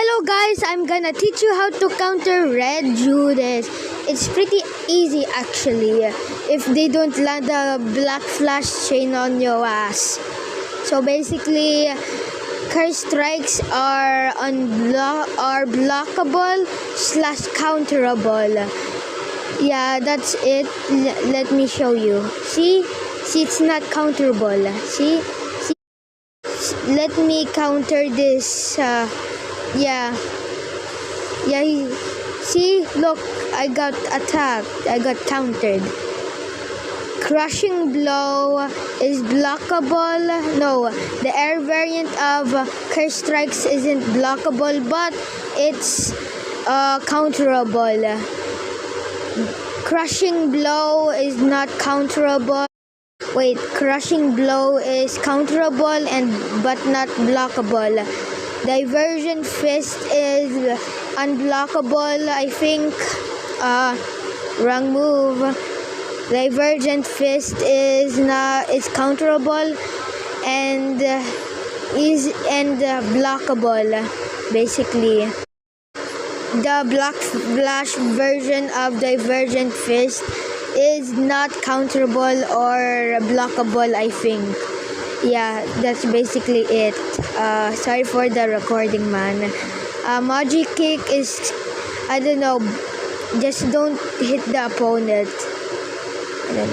Hello guys, I'm gonna teach you how to counter Red Judas. It's pretty easy actually if they don't land a black flash chain on your ass. So basically, curse strikes are blockable / counterable. Yeah, that's it. Let me show you. See, it's not counterable. See, let me counter this. Yeah. See, look, I got attacked. I got countered. Crushing blow is blockable. No, the air variant of curse strikes isn't blockable, but it's counterable. Crushing blow is not counterable. Wait, crushing blow is counterable but not blockable. Diversion fist is unblockable. I think wrong move. Divergent fist is counterable and blockable. Basically, the black flash version of Divergent fist is not counterable or blockable, I think. Yeah, that's basically it. Sorry for the recording, man. Magic kick is, I don't know, just don't hit the opponent. I don't know.